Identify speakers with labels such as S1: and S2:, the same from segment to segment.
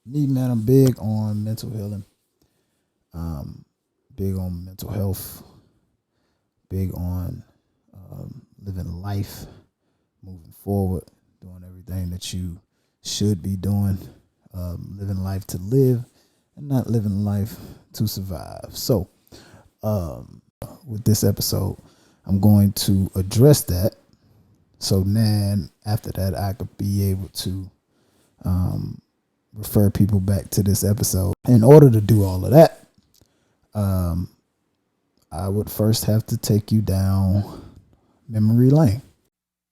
S1: Me, man, I'm big on mental healing. Big on mental health. Big on living life, moving forward, doing everything that you should be doing. Living life to live, and not living life to survive. So, with this episode, I'm going to address that. So then, after that, I could be able to refer people back to this episode. In order to do all of that, I would first have to take you down memory lane.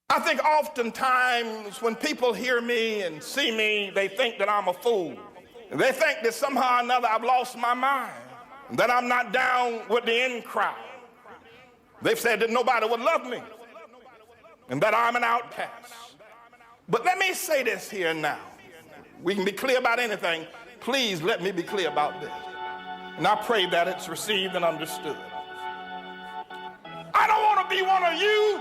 S2: I think oftentimes when people hear me and see me, they think that I'm a fool. They think that somehow or another I've lost my mind, that I'm not down with the in crowd. They've said that nobody would love me and that I'm an outcast. But let me say this here now. We can be clear about anything. Please let me be clear about this. And I pray that it's received and understood. I don't want to be one of you.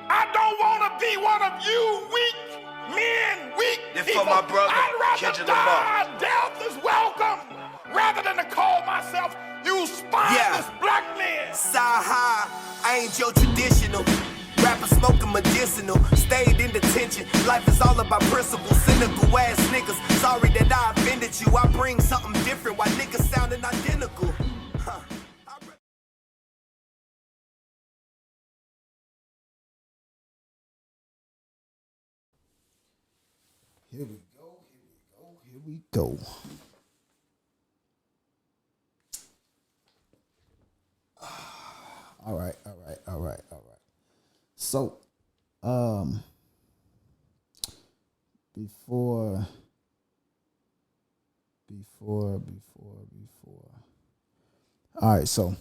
S2: I don't want to be one of you weak men, weak people.
S3: For my brother,
S2: I'd rather
S3: Kendrick
S2: die.
S3: Lamar.
S2: Death is welcome rather than to call myself you spineless black men.
S3: Side high, I ain't your traditional. Rapper smoking medicinal, stayed in detention. Life is all about principles, cynical ass niggas. Sorry that I offended you. I bring something different while niggas sounding identical.
S1: Here we go. All right. So, before. All right, so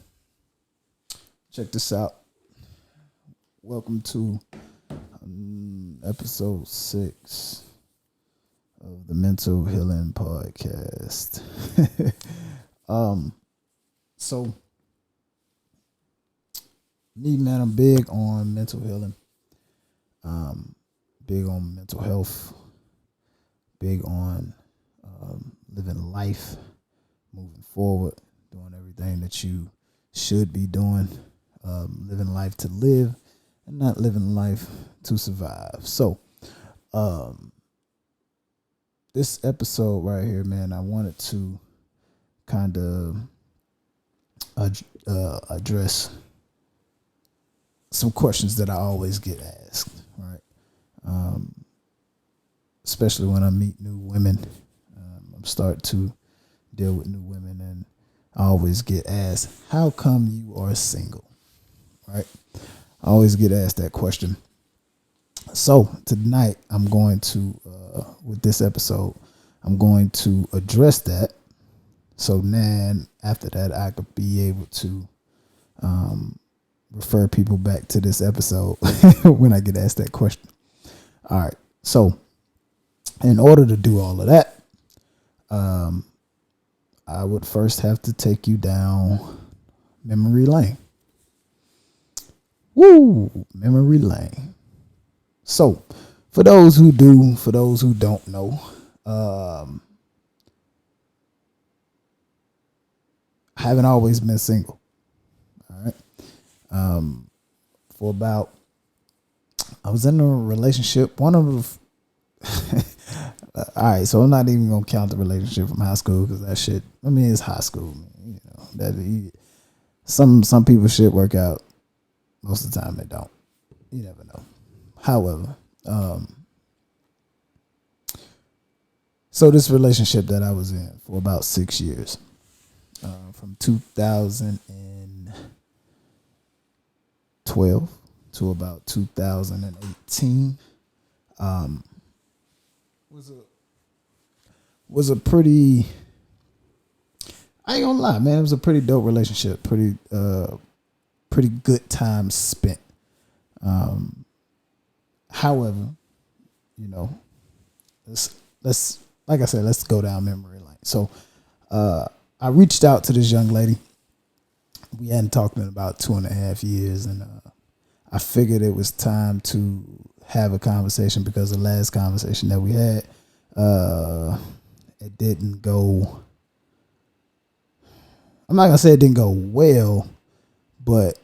S1: check this out. Welcome to episode 6 of the Mental Healing Podcast. So me, man, I'm big on mental healing. Big on mental health. Big on living life, moving forward, doing everything that you should be doing. Living life to live, and not living life to survive. So, this episode right here, man, I wanted to kind of address some questions that I always get asked, right? Especially when I meet new women. I'm starting to deal with new women, and I always get asked, how come you are single, right? I always get asked that question. So tonight I'm going to, with this episode, I'm going to address that. So then after that, I could be able to refer people back to this episode when I get asked that question. All right. So in order to do all of that, I would first have to take you down memory lane. Woo, memory lane. So, for those who do, for those who don't know, I haven't always been single. All right. For about, I was in a relationship. One of all right, so I'm not even gonna count the relationship from high school because that shit. I mean, it's high school, man, you know. Some people shit work out. Most of the time, they don't. You never know. However, so this relationship that I was in for about 6 years, from 2012 to about 2018, was a pretty, I ain't gonna lie, man, it was a pretty dope relationship, pretty good time spent. However, you know, let's like I said, let's go down memory lane. So I reached out to this young lady. We hadn't talked in about 2.5 years, and I figured it was time to have a conversation because the last conversation that we had, It didn't go. I'm not gonna say it didn't go well, but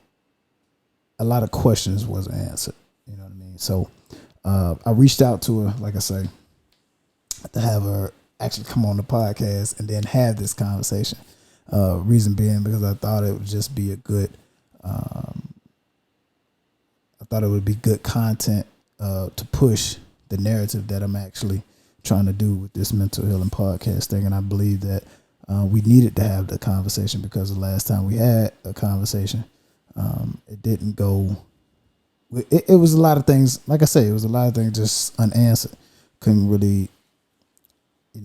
S1: a lot of questions wasn't answered. You know what I mean? So I reached out to her, like I say, to have her actually come on the podcast and then have this conversation. Reason being because I thought it would just be a good. I thought it would be good content to push the narrative that I'm actually trying to do with this mental healing podcast thing, and I believe that we needed to have the conversation because the last time we had a conversation, it didn't go. It was a lot of things. Like I say, it was a lot of things just unanswered. Couldn't really,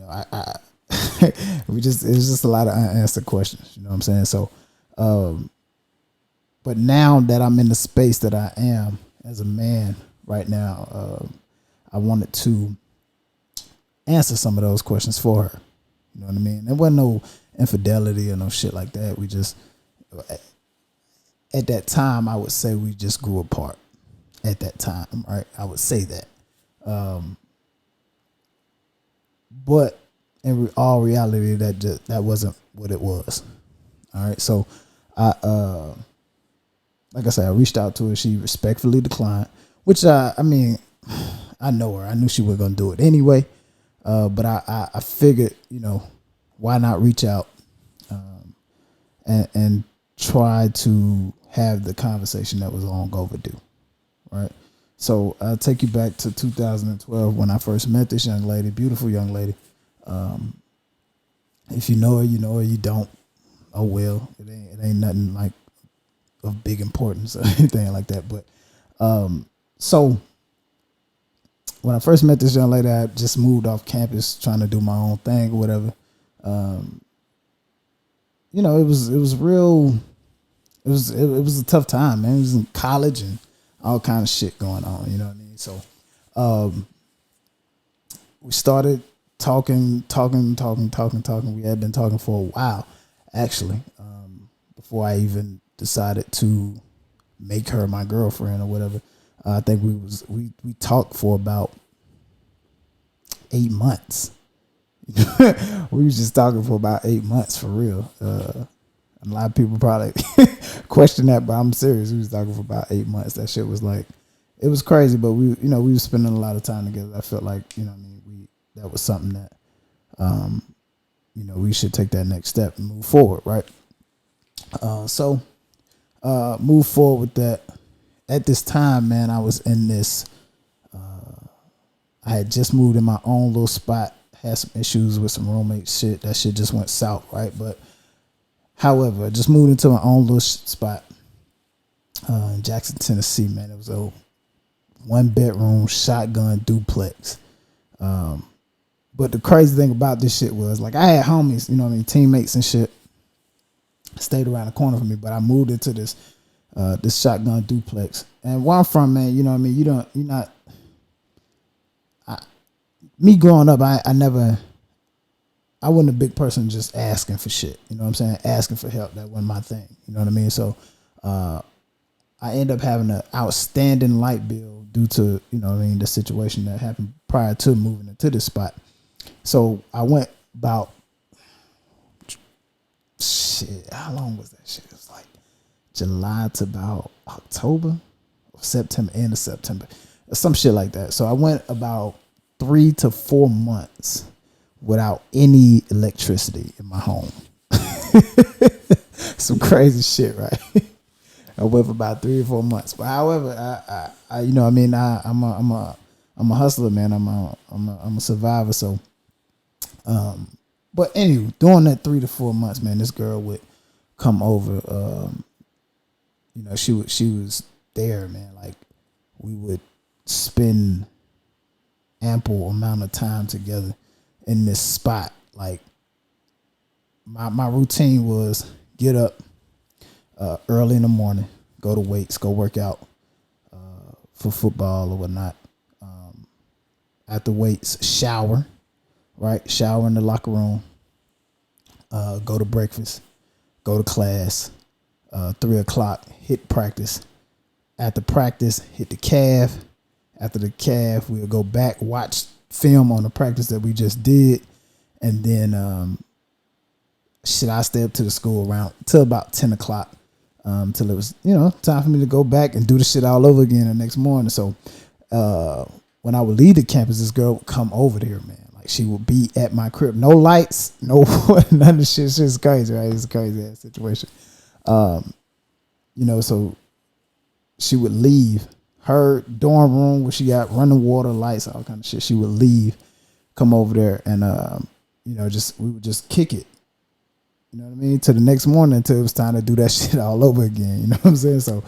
S1: I it was just a lot of unanswered questions. You know what I'm saying? So, but now that I'm in the space that I am as a man right now, I wanted to answer some of those questions for her. You know what I mean? There wasn't no infidelity or no shit like that. We just, at that time, I would say we just grew apart. At that time, right? I would say that. But in all reality, that wasn't what it was. All right. So like I said, I reached out to her. She respectfully declined, which I mean, I know her. I knew she was going to do it anyway. But I figured, why not reach out and try to have the conversation that was long overdue, right? So I'll take you back to 2012 when I first met this young lady, beautiful young lady. If you know her, you know her. You don't, oh well. It ain't nothing like of big importance or anything like that. But so when I first met this young lady, I just moved off campus trying to do my own thing or whatever. It was real. It was a tough time, man. It was in college and all kind of shit going on. You know what I mean? So we started talking. We had been talking for a while, actually, before I even decided to make her my girlfriend or whatever. I think we talked for about 8 months. We was just talking for about 8 months for real. A lot of people probably question that, but I'm serious. We was talking for about 8 months. That shit was like, it was crazy, but we were spending a lot of time together. I felt like, that was something that, we should take that next step and move forward, right? So move forward with that. At this time, man, I was in this, I had just moved in my own little spot, had some issues with some roommate shit. That shit just went south, right? But however, I just moved into my own little spot in Jackson, Tennessee, man. It was a 1-bedroom shotgun duplex. But the crazy thing about this shit was, like, I had homies, teammates and shit, stayed around the corner from me, but I moved into this shotgun duplex. And where I'm from, man, me growing up, I wasn't a big person just asking for shit. You know what I'm saying? Asking for help. That wasn't my thing. You know what I mean? So I ended up having an outstanding light bill due to, the situation that happened prior to moving into this spot. So I went about, how long was that shit? It was like July to about October or September, end of September, some shit like that. So I went about 3 to 4 months without any electricity in my home. Some crazy shit, right? I went for about 3 or 4 months. But however, I'm a hustler, man. I'm a survivor. So, but anyway, during that 3 to 4 months, man, this girl would come over. She was there, man. Like, we would spend ample amount of time together in this spot. Like, my routine was get up early in the morning, go to weights, go work out for football or whatnot. After weights, shower, right? Shower in the locker room, go to breakfast, go to class, 3 o'clock, hit practice. After practice, hit the calf. After the calf, we'll go back, watch film on the practice that we just did, and then I stay up to the school around till about 10 o'clock, till it was time for me to go back and do the shit all over again the next morning. So when I would leave the campus, this girl would come over there, man. Like she would be at my crib, no lights, no none of the shit. It's just crazy, right? It's a crazy ass situation. So she would leave her dorm room where she got running water, lights, all kind of shit. She would leave, come over there, and we would just kick it. You know what I mean? To the next morning until it was time to do that shit all over again. You know what I'm saying? So,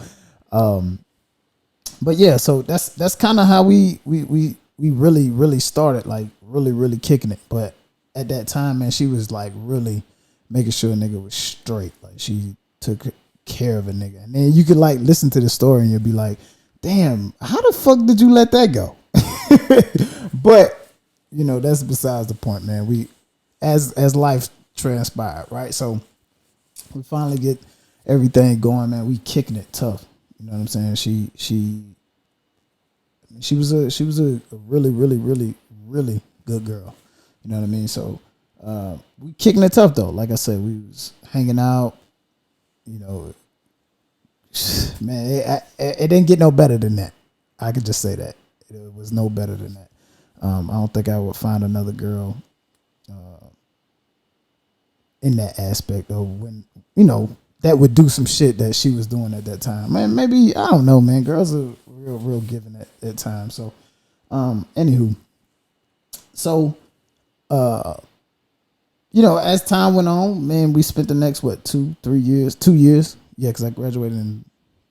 S1: but yeah, so that's kind of how we really started, like really kicking it. But at that time, man, she was like really making sure a nigga was straight. Like she took care of a nigga. And then you could like listen to the story and you'll be like, damn, how the fuck did you let that go? But that's besides the point, man. We as life transpired, right? So we finally get everything going, man. We kicking it tough. You know what I'm saying? She was a really good girl. You know what I mean? So we kicking it tough though. Like I said, we was hanging out. Man, it didn't get no better than that. I could just say that. It was no better than that. I don't think I would find another girl in that aspect of when, that would do some shit that she was doing at that time. Man, maybe, I don't know, man. Girls are real giving at times. So, anywho. So, as time went on, man, we spent the next, 2 years? 2 years. Yeah, because I graduated in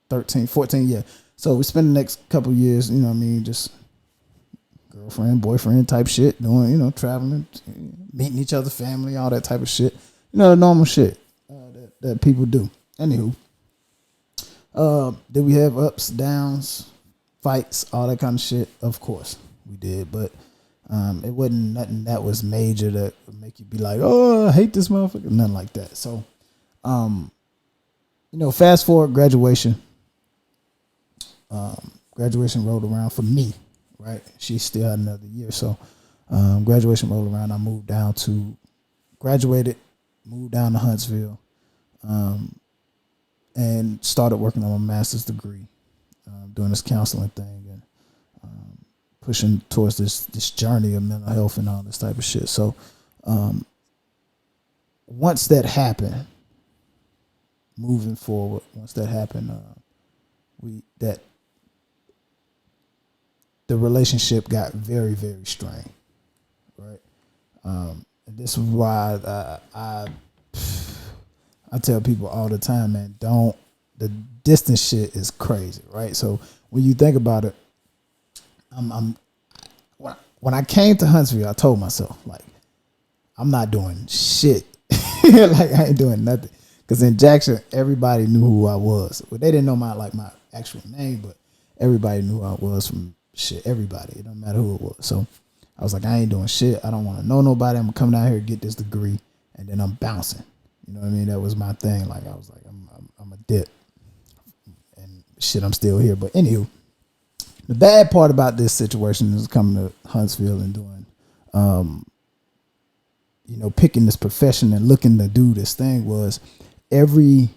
S1: 14, yeah. So we spent the next couple years, just girlfriend, boyfriend type shit, doing, traveling, meeting each other, family, all that type of shit. The normal shit that people do. Anywho, did we have ups, downs, fights, all that kind of shit? Of course we did, but it wasn't nothing that was major that would make you be like, oh, I hate this motherfucker. Nothing like that. So, fast forward graduation. Graduation rolled around for me, right? She still had another year. So, graduation rolled around. I moved down to Huntsville, and started working on my master's degree, doing this counseling thing and pushing towards this journey of mental health and all this type of shit. So, once that happened, moving forward, the relationship got very, very strained, right? And this is why I tell people all the time, man, the distance shit is crazy, right? So when you think about it, when I came to Huntsville, I told myself, like, I'm not doing shit. Like, I ain't doing nothing. Because in Jackson, everybody knew who I was. Well, they didn't know my actual name, but everybody knew who I was from shit. Everybody. It don't matter who it was. So I was like, I ain't doing shit. I don't want to know nobody. I'm going to come down here and get this degree, and then I'm bouncing. You know what I mean? That was my thing. Like, I was like, I'm a dip. And shit, I'm still here. But anywho, the bad part about this situation is coming to Huntsville and doing, picking this profession and looking to do this thing was every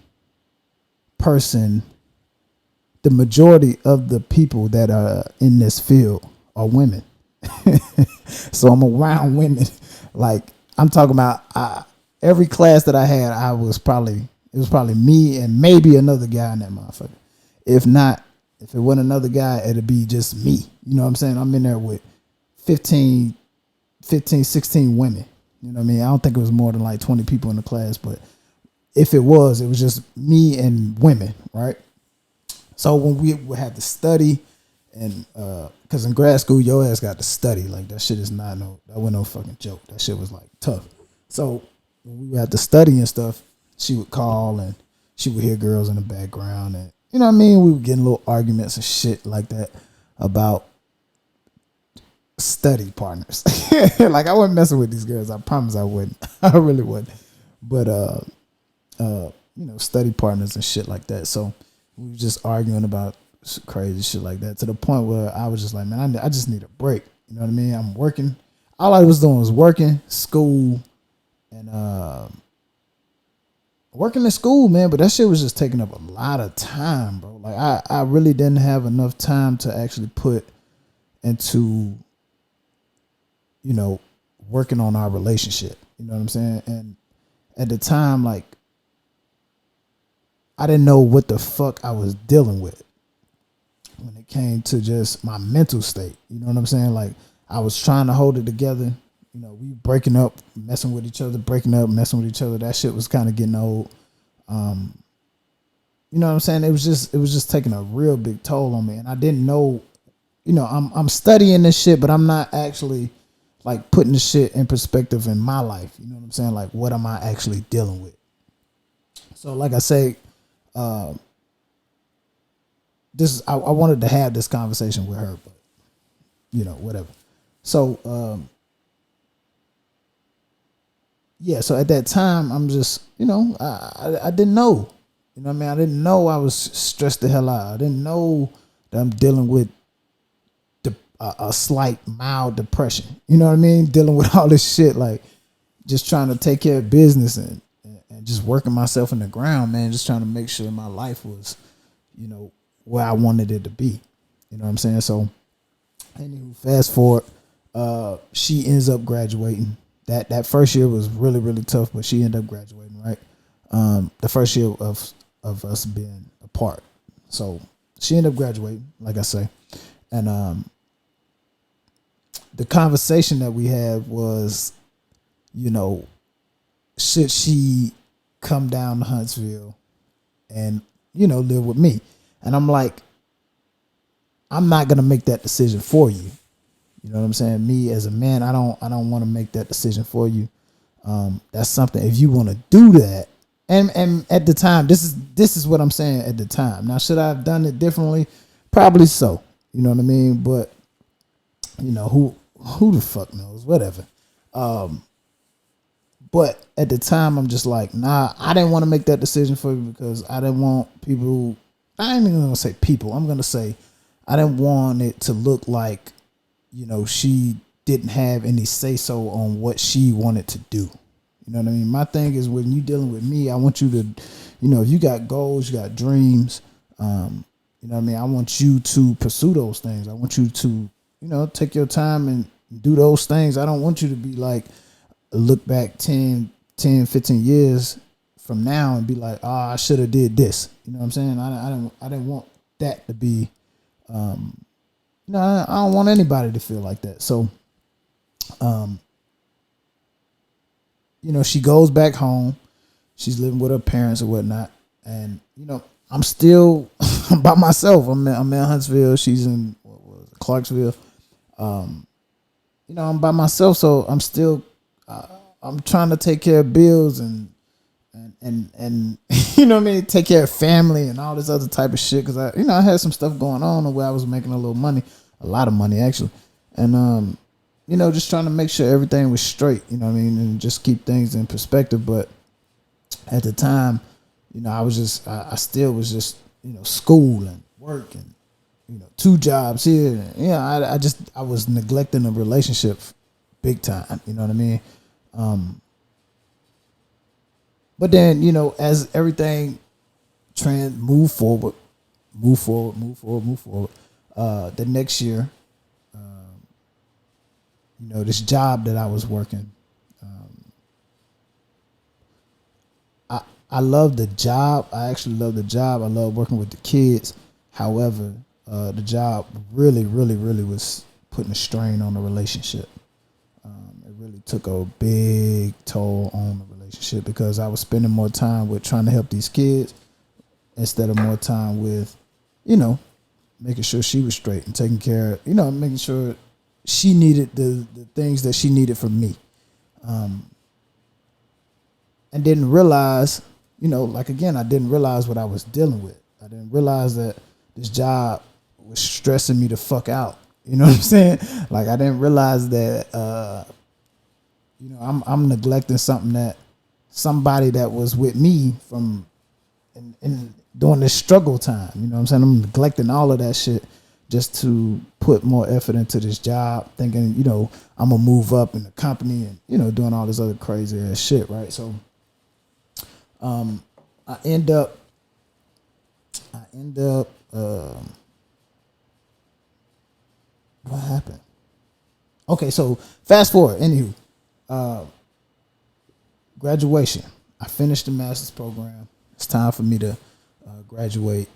S1: person, the majority of the people that are in this field are women. So I'm around women. Like, I'm talking about every class that I had, it was probably me and maybe another guy in that motherfucker. If it wasn't another guy, it'd be just me. You know what I'm saying? I'm in there with 15, 16 women. You know what I mean? I don't think it was more than like 20 people in the class, but if it was just me and women, right? So when we would have to study, and because in grad school, your ass got to study. Like, that shit is that wasn't no fucking joke. That shit was like tough. So when we would have to study and stuff, she would call and she would hear girls in the background, and you know what I mean? We would get in little arguments and shit like that about study partners. Like, I wasn't messing with these girls. I promise I wouldn't. I really wouldn't. But study partners and shit like that. So we were just arguing about crazy shit like that, to the point where I was just like, man, I just need a break. You know what I mean? I'm working. All I was doing was working, school, and working in school, man. But that shit was just taking up a lot of time, bro. Like I really didn't have enough time to actually put into, you know, working on our relationship. You know what I'm saying? And at the time, like, I didn't know what the fuck I was dealing with when it came to just my mental state. You know what I'm saying? Like, I was trying to hold it together. You know, we breaking up, messing with each other, breaking up, messing with each other. That shit was kind of getting old. You know what I'm saying? It was just taking a real big toll on me, and I didn't know. You know, I'm studying this shit, but I'm not actually like putting the shit in perspective in my life. You know what I'm saying? Like, what am I actually dealing with? So, like I say, I wanted to have this conversation with her, but you know, whatever. So, yeah. So at that time, I'm just, you know, I didn't know. You know what I mean? I didn't know I was stressed the hell out. I didn't know that I'm dealing with a slight mild depression. You know what I mean? Dealing with all this shit, like just trying to take care of business and just working myself in the ground, man. Just trying to make sure my life was, you know, where I wanted it to be. You know what I'm saying? So, anywho, fast forward, she ends up graduating. That first year was really, really tough, but she ended up graduating, right? The first year of us being apart. So she ended up graduating, like I say. And the conversation that we had was, you know, should she come down to Huntsville and, you know, live with me? And I'm like, I'm not gonna make that decision for you. You know what I'm saying? Me as a man, I don't want to make that decision for you. That's something, if you want to do that. And at the time, this is what I'm saying at the time. Now, should I have done it differently? Probably so. You know what I mean? But you know, who the fuck knows? Whatever. But at the time, I'm just like, nah, I didn't want to make that decision for you because I didn't want people. I ain't even gonna say people. I'm gonna say I didn't want it to look like, you know, she didn't have any say so on what she wanted to do. You know what I mean? My thing is, when you dealing with me, I want you to, you know, if you got goals, you got dreams, you know what I mean? I want you to pursue those things. I want you to, you know, take your time and do those things. I don't want you to be like, look back 10, 15 years from now and be like, oh, I should have did this. You know what I'm saying? I didn't want that to be, you know, I don't want anybody to feel like that. So, you know, she goes back home. She's living with her parents or whatnot. And, you know, I'm still by myself. I'm in Huntsville. She's in Clarksville. You know, I'm by myself. So I'm still, I'm trying to take care of bills and you know what I mean, take care of family and all this other type of shit. Cause I had some stuff going on where I was making a little money, a lot of money actually. And, you know, just trying to make sure everything was straight, you know what I mean? And just keep things in perspective. But at the time, you know, I still was just, you know, school and work and, you know, 2 jobs here. And, you know, I was neglecting a relationship big time, you know what I mean? But then, you know, as everything move forward, the next year, you know, this job that I was working, I love the job. I actually love the job. I love working with the kids. However, the job really, really, really was putting a strain on the relationship. It really took a big toll on the relationship because I was spending more time with trying to help these kids instead of more time with, you know, making sure she was straight and taking care of, you know, making sure she needed the things that she needed from me. And didn't realize, you know, like again, I didn't realize what I was dealing with. I didn't realize that this job was stressing me the fuck out. You know what I'm saying? Like I didn't realize that, you know, I'm neglecting somebody that was with me from in during this struggle time. You know what I'm saying? I'm neglecting all of that shit just to put more effort into this job, thinking, I'm gonna move up in the company and, doing all this other crazy ass shit, right? So I end up what happened? Okay, so fast forward, anywho, graduation. I finished the master's program. It's time for me to graduate,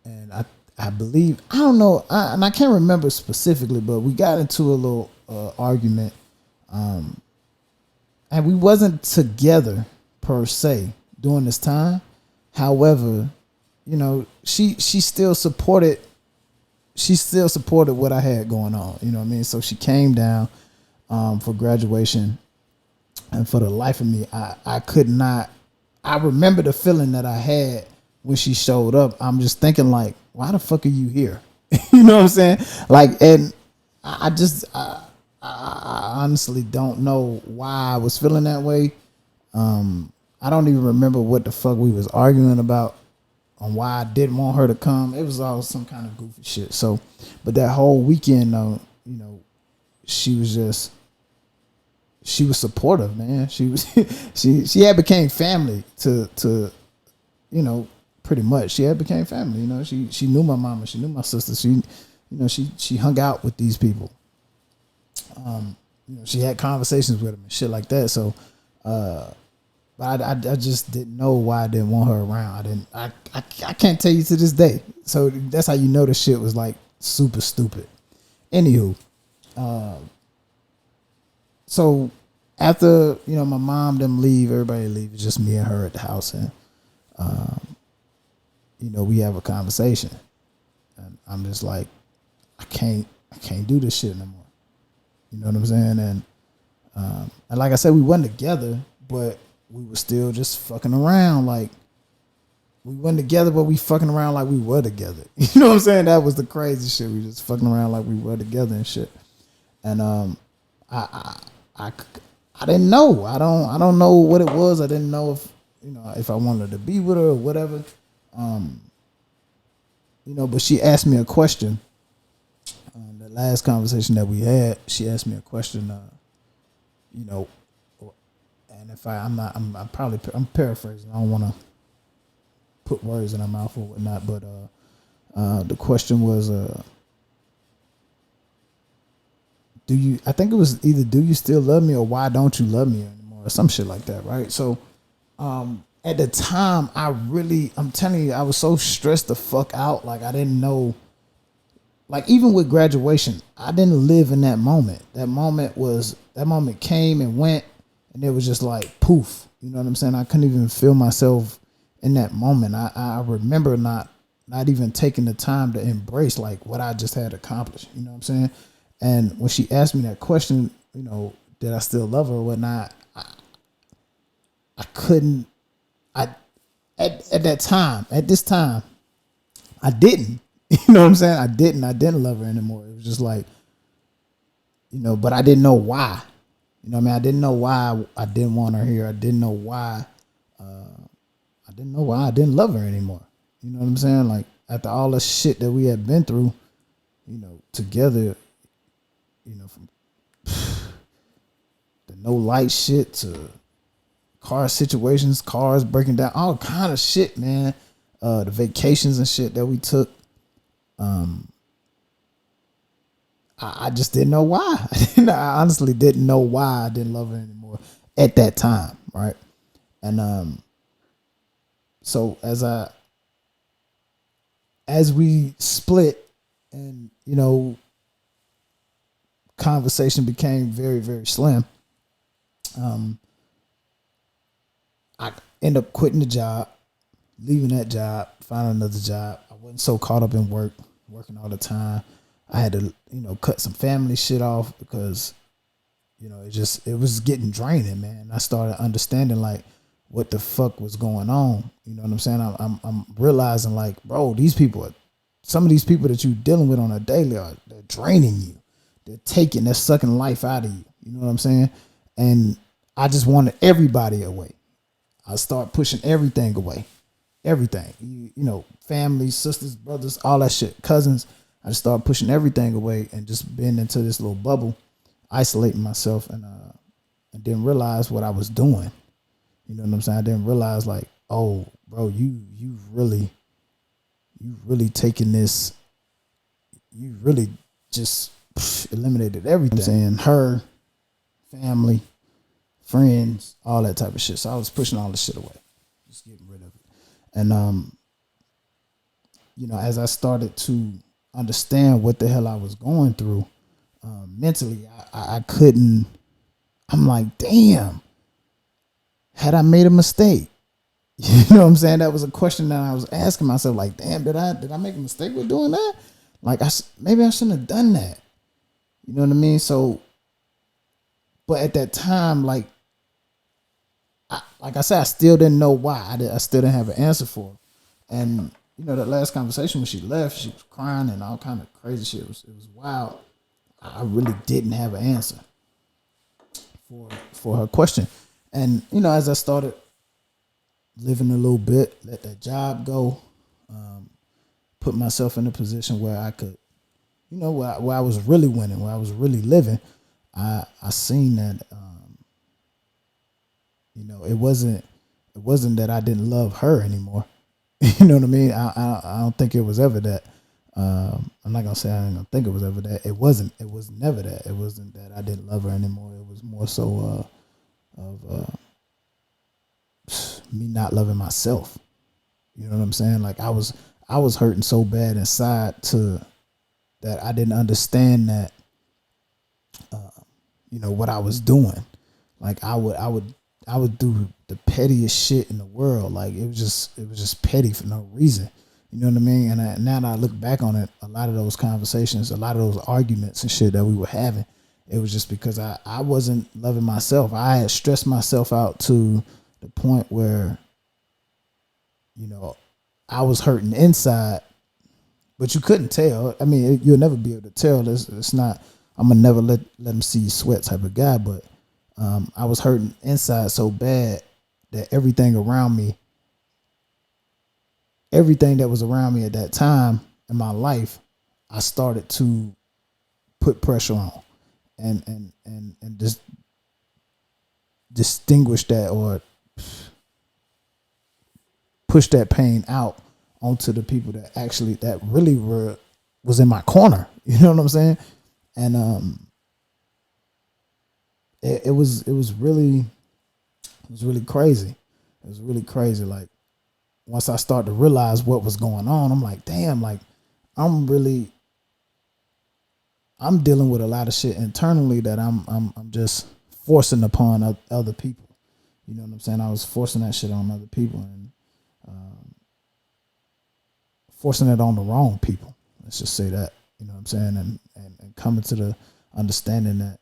S1: and I believe, I don't know, and I can't remember specifically, but we got into a little argument, and we wasn't together per se during this time. However, she still supported what I had going on. You know what I mean? So she came down for graduation, and for the life of me, I could not. I remember the feeling that I had when she showed up. I'm just thinking like, why the fuck are you here? You know what I'm saying? Like, and I honestly don't know why I was feeling that way. I don't even remember what the fuck we was arguing about on why I didn't want her to come. It was all some kind of goofy shit. So, but that whole weekend, she was supportive, man. She was, she had became family to, pretty much. She had became family. She knew my mama, she knew my sister. She hung out with these people. She had conversations with them and shit like that. So, but I just didn't know why I didn't want her around. I can't tell you to this day. So that's how you know the shit was like super stupid. Anywho, so after, my mom them leave, everybody leave, it's just me and her at the house, and we have a conversation, and I'm just like, I can't do this shit no more. You know what I'm saying? And like I said, we wasn't together, but we were still just fucking around. Like, we wasn't together, but we fucking around like we were together. You know what I'm saying? That was the crazy shit. We just fucking around like we were together and shit. And I didn't know. I don't know what it was. I didn't know if I wanted to be with her or whatever. But she asked me a question. The last conversation that we had, she asked me a question. And if I'm paraphrasing. I don't want to put words in her mouth or whatnot. But the question was, I think it was either do you still love me or why don't you love me anymore or some shit like that, right? So at the time, I'm telling you, I was so stressed the fuck out. Like, I didn't know, like, even with graduation, I didn't live in that moment. That moment came and went, and it was just like poof. You know what I'm saying? I couldn't even feel myself in that moment. I remember not even taking the time to embrace like what I just had accomplished. You know what I'm saying? And when she asked me that question, did I still love her or whatnot? I couldn't. At this time, I didn't. You know what I'm saying? I didn't love her anymore. It was just like, but I didn't know why. You know what I mean? I didn't know why I didn't want her here. I didn't know why. I didn't love her anymore. You know what I'm saying? Like, after all the shit that we had been through, together, from the no light shit to car situations, cars breaking down, all kind of shit, man. The vacations and shit that we took. I just didn't know why. I honestly didn't know why I didn't love her anymore at that time, right? And so as we split, and conversation became very, very slim. I end up quitting the job, leaving that job, finding another job. I wasn't so caught up in working all the time. I had to, cut some family shit off because, it was getting draining, man. I started understanding like what the fuck was going on. You know what I'm saying? I'm realizing like, bro, some of these people that you're dealing with on a daily they're draining you. They're sucking life out of you. You know what I'm saying? And I just wanted everybody away. I start pushing everything away. Everything. Family, sisters, brothers, all that shit, cousins. I just started pushing everything away and just being into this little bubble, isolating myself, and didn't realize what I was doing. You know what I'm saying? I didn't realize, like, oh, bro, you've really taken this. You really just eliminated everything. I'm saying her, family, friends, all that type of shit. So I was pushing all the shit away, just getting rid of it. And you know, as I started to understand what the hell I was going through mentally, I couldn't. I'm like, damn, had I made a mistake? You know what I'm saying? That was a question that I was asking myself. Like, damn, did I make a mistake with doing that? Like, maybe I shouldn't have done that. You know what I mean? So, but at that time, like I said, I still didn't know why. I still didn't have an answer for her. And you know, that last conversation when she left, she was crying and all kind of crazy shit. It was wild. I really didn't have an answer for her question. And you know, as I started living a little bit, let that job go, put myself in a position where I could, you know, where I was really winning, where I was really living, I seen that, you know, it wasn't that I didn't love her anymore. You know what I mean? I don't think it was ever that. I'm not gonna say I don't think it was ever that. It wasn't. It was never that. It wasn't that I didn't love her anymore. It was more so of me not loving myself. You know what I'm saying? Like I was hurting so bad inside that I didn't understand that, you know, what I was doing. Like I would do the pettiest shit in the world. Like it was just petty for no reason. You know what I mean? And now that I look back on it, a lot of those conversations, a lot of those arguments and shit that we were having, it was just because I wasn't loving myself. I had stressed myself out to the point where, you know, I was hurting inside, but you couldn't tell. I mean, you'll never be able to tell. It's not, I'm going to never let them see you sweat type of guy, but I was hurting inside so bad that everything that was around me at that time in my life, I started to put pressure on and just distinguish that or push that pain out onto the people that really was in my corner. You know what I'm saying? And it was really crazy. It was really crazy. Like once I started to realize what was going on, I'm like, damn, like I'm dealing with a lot of shit internally that I'm just forcing upon other people. You know what I'm saying? I was forcing that shit on other people and forcing it on the wrong people. Let's just say that. You know what I'm saying? And coming to the understanding that,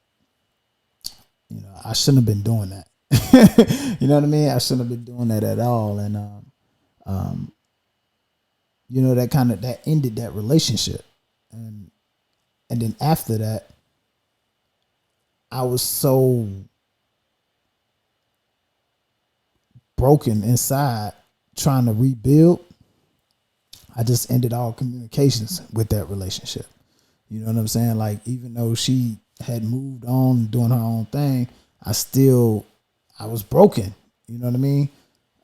S1: you know, I shouldn't have been doing that. You know what I mean? I shouldn't have been doing that at all. And you know, that ended that relationship. And then after that, I was so broken inside trying to rebuild. I just ended all communications with that relationship. You know what I'm saying? Like, even though she had moved on doing her own thing, I was broken. You know what I mean?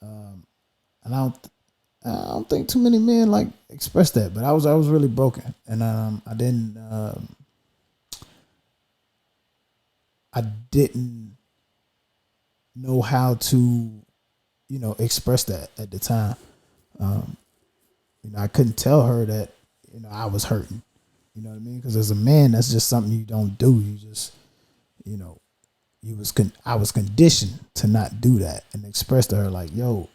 S1: And I don't think too many men like express that, but I was really broken. And I didn't know how to, you know, express that at the time. You know, I couldn't tell her that, you know, I was hurting. You know what I mean? Because as a man, that's just something you don't do. You just, you know, I was conditioned to not do that and express to her like, yo,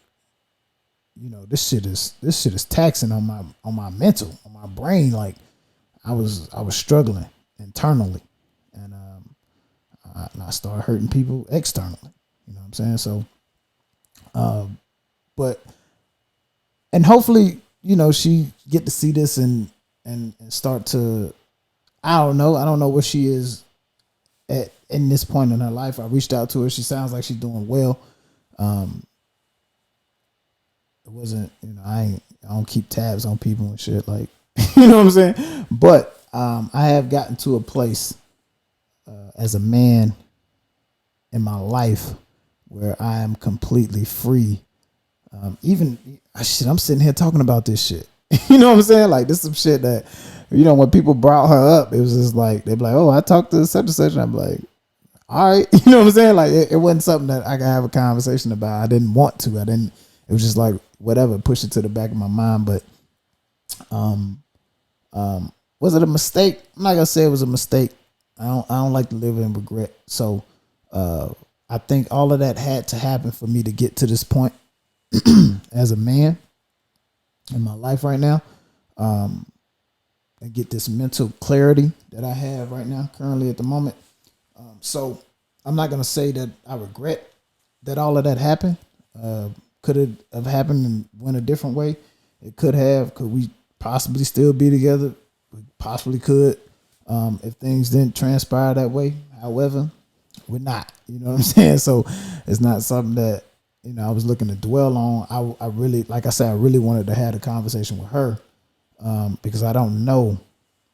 S1: you know, this shit is taxing on my mental, on my brain. Like I was struggling internally, and I started hurting people externally. You know what I'm saying? So, and hopefully, you know, she get to see this and start to, I don't know where she is in this point in her life. I reached out to her. She sounds like she's doing well. It wasn't, you know, I don't keep tabs on people and shit. Like, You know what I'm saying? But I have gotten to a place as a man in my life where I am completely free. I'm sitting here talking about this shit. You know what I'm saying? Like, this is some shit that, when people brought her up, it was just like, they'd be like, oh, I talked to such and such. And I'm like, all right. You know what I'm saying? Like, it wasn't something that I could have a conversation about. I didn't want to. It was just like, whatever, push it to the back of my mind. But, was it a mistake? I'm not gonna say it was a mistake. I don't like to live in regret. So, I think all of that had to happen for me to get to this point as a man in my life right now, and get this mental clarity that I have right now, currently at the moment. So I'm not gonna say that I regret that all of that happened. Could it have happened and went a different way? It could have. Could we possibly still be together? We possibly could, if things didn't transpire that way. However, we're not. You know what I'm saying? So it's not something that I was looking to dwell on. I really, like I said, I really wanted to have a conversation with her, because I don't know.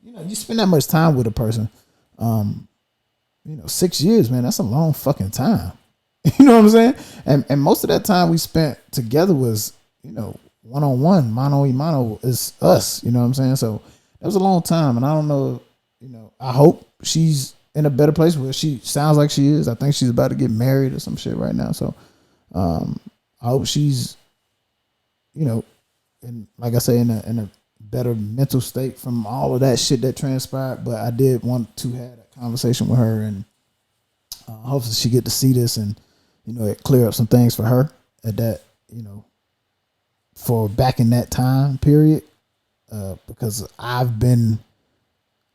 S1: You spend that much time with a person. 6 years, man, that's a long fucking time. You know what I'm saying? And most of that time we spent together was, one-on-one, mano y mano is us. You know what I'm saying? So that was a long time. And I don't know, I hope she's in a better place where she sounds like she is. I think she's about to get married or some shit right now. So I hope she's, and like I say, in a better mental state from all of that shit that transpired. But I did want to have a conversation with her, and hopefully she get to see this, and it clear up some things for her at that, for back in that time period, because I've been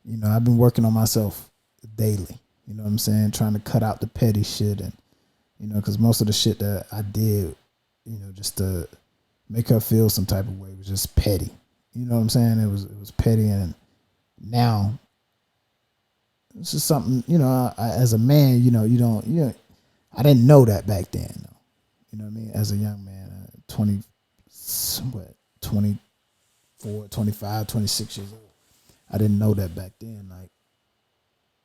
S1: working on myself daily. You know what I'm saying? Trying to cut out the petty shit, and because most of the shit that I did, just to make her feel some type of way was just petty. You know what I'm saying? It was petty, and now it's just something. As a man, I didn't know that back then. Though. You know what I mean? As a young man, 24, 25, 26 years old. I didn't know that back then. Like,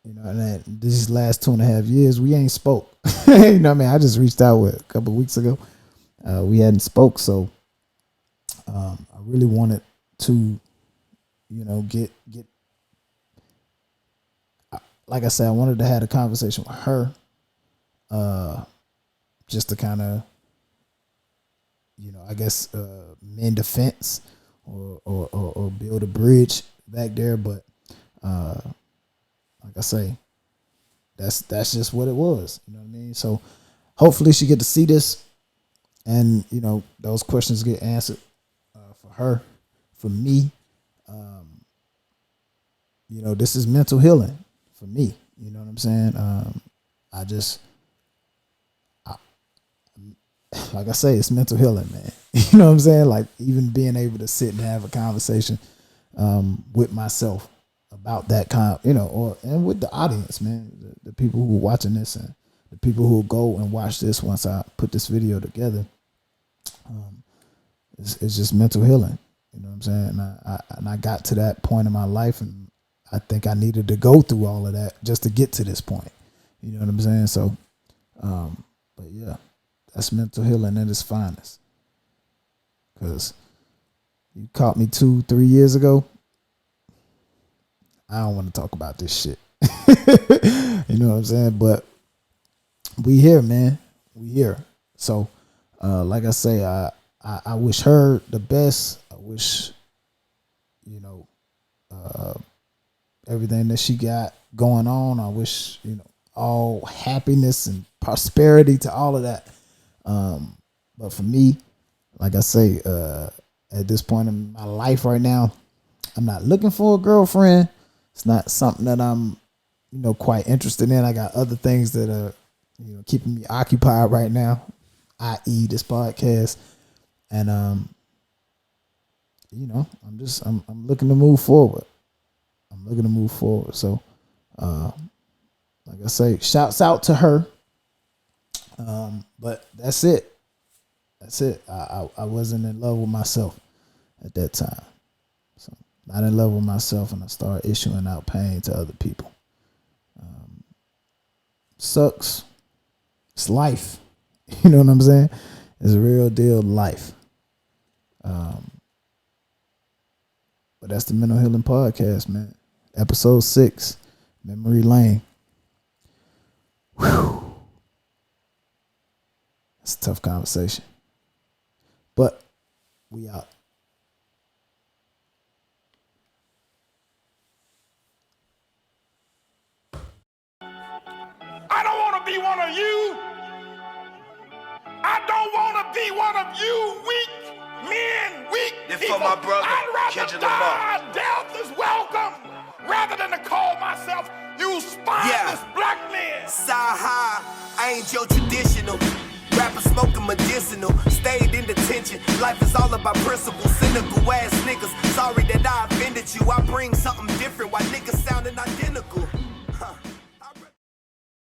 S1: and these last 2.5 years, we ain't spoke. You know what I mean? I just reached out a couple of weeks ago. We hadn't spoke, so I really wanted to, get. Like I said, I wanted to have a conversation with her, just to kind of, I guess, mend a fence or build a bridge back there. But like I say, that's just what it was. You know what I mean? So hopefully she get to see this, and those questions get answered for her, for me. This is mental healing for me. You know what I'm saying? Like I say, it's mental healing, man. You know what I'm saying? Like, even being able to sit and have a conversation with myself about that kind, and with the audience, man, the people who are watching this, and the people who will go and watch this once I put this video together. It's just mental healing. You know what I'm saying? And I got to that point in my life, and I think I needed to go through all of that just to get to this point. You know what I'm saying? So, but yeah, that's mental healing at its finest. Because you caught me 2-3 years ago. I don't want to talk about this shit. You know what I'm saying? But we here, man. We here. So, like I say, I wish her the best. I wish, everything that she got going on. I wish, all happiness and prosperity to all of that. But for me, like I say, at this point in my life right now, I'm not looking for a girlfriend. It's not something that I'm, quite interested in. I got other things that are, keeping me occupied right now, i.e. this podcast. And, I'm looking to move forward. So, like I say, shouts out to her. But that's it. I wasn't in love with myself at that time. So not in love with myself, and I start issuing out pain to other people. Sucks. It's life. You know what I'm saying? It's a real deal life. But that's the Mental Healing Podcast, man. Episode 6, Memory Lane. Whew. It's a tough conversation. But we out.
S2: I don't want to be one of you. I don't want to be one of you weak men, weak people.
S3: For my brother,
S2: I'd rather
S3: Kendrick
S2: die.
S3: Lamar.
S2: Death is welcome, rather than to call myself you spineless black men.
S3: Side high, I ain't your traditional rapper smoking medicinal. Stayed in detention. Life is all about principles. Cynical ass niggas. Sorry that I offended you. I bring something different while niggas sounding identical.